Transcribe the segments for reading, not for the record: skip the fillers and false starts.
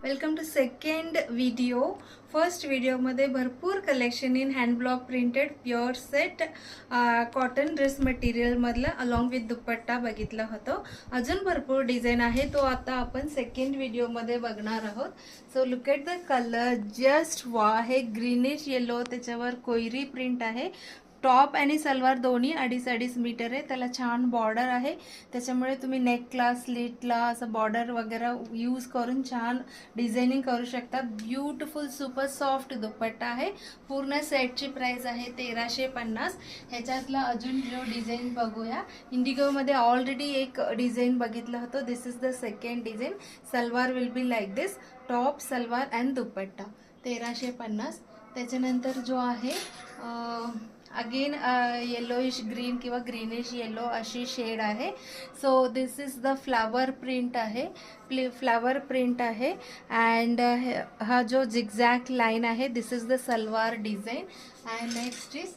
Welcome to second video. First व्हिडिओमध्ये भरपूर collection in hand block printed pure set cotton dress मटेरियलमधलं along with dupatta बघितलं होतं. अजून भरपूर डिझाईन आहे, तो आता आपण सेकंड व्हिडिओमध्ये बघणार आहोत. So look at the colour, just वा. हे ग्रीनिश येलो, त्याच्यावर कोयरी प्रिंट आहे. टॉप आणि सलवार दोन्ही 2.5 मीटर आहे. त्याला छान बॉर्डर आहे, त्याच्यामुळे तुम्ही नेकला स्लीटला असं बॉर्डर वगैरे यूज करून छान डिझायनिंग करू शकता. ब्युटिफुल सुपर सॉफ्ट दुपट्टा आहे. पूर्ण सेटची प्राइस आहे 1350. ह्याच्यातला अजून जो डिझाईन बघूया. इंडिगोमध्ये ऑलरेडी एक डिझाईन बघितलं होतं. This is the second design. Salwar will be like this. Top salwar and dupatta 1350. त्याच्यानंतर जो आहे अगेन येलोइश ग्रीन किंवा ग्रीनिश येलो अशी शेड आहे. So this is the flower print आहे. फ्लावर प्रिंट आहे अँड हा जो झिगझॅग लाईन आहे, this is the salwar design. And next is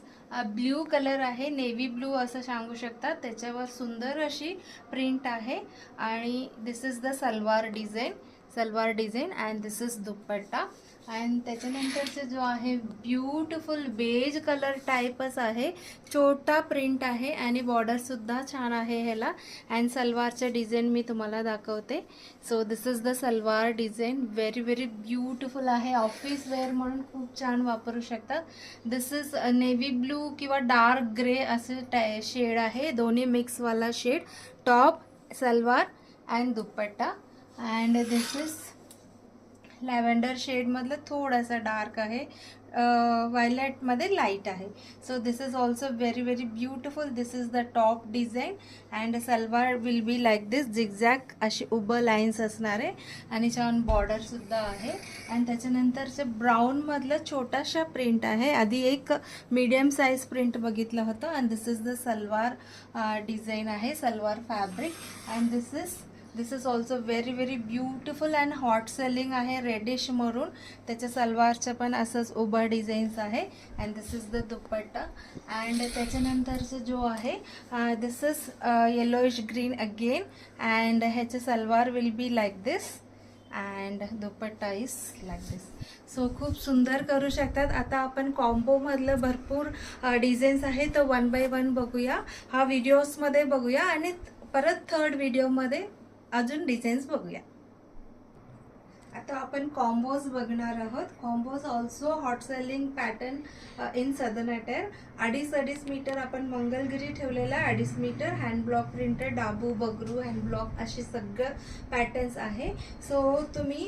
blue colour आहे, नेव्ही ब्लू असं सांगू शकतात. त्याच्यावर सुंदर अशी प्रिंट आहे आणि दिस is the salwar design and this is dupatta. And त्याच्यानंतरचं जो आहे ब्युटिफुल बेज कलर टाईपच आहे. छोटा प्रिंट आहे आणि बॉर्डरसुद्धा छान आहे ह्याला. अँड सलवारचं डिझाईन मी तुम्हाला दाखवते. So this is the salwar design. Very beautiful आहे. ऑफिस वेअर म्हणून खूप छान वापरू शकतात. दिस इज नेव्ही ब्लू किंवा डार्क ग्रे असे शेड आहे, दोन्ही मिक्सवाला shade. Top salwar and dupatta. And this is lavender शेडमधलं थोडासा डार्क आहे, व्हायलेटमध्ये लाईट आहे. So this is also very beautiful. This is the top design and salwar will be like this. Zigzag अशी उभं लाईन्स असणार आहे आणि छान बॉर्डरसुद्धा आहे. आणि त्याच्यानंतरचं ब्राऊनमधलं छोटासा प्रिंट आहे. आधी एक मीडियम साईज प्रिंट बघितलं होतं. And this is the salwar design आहे, salwar fabric. And this is also very beautiful and hot selling आहे. रेडिश मरून त्याच्या सलवारचं पण असंच उभं डिझाईन्स आहे. And this is the dupatta. And त्याच्यानंतरचं जो आहे this is yellowish green again. And ह्याचं salwar will be like this and dupatta is like this. So खूप सुंदर करू शकतात. आता आपण कॉम्बोमधलं भरपूर डिझाईन्स आहे, तर 1 बाय 1 बघूया. हा व्हिडिओजमध्ये बघूया आणि परत थर्ड व्हिडिओमध्ये अजून डिझाईन्स बघूया. आता आपण कॉम्बोज बघणार आहोत. Combos also hot selling pattern in southern attire. 2.5 metre आपण मंगलगिरी ठेवलेला, 2.5 metre hand block printed, Dabu Bagru hand block असे सगळं पॅटर्न्स आहे. सो तुम्ही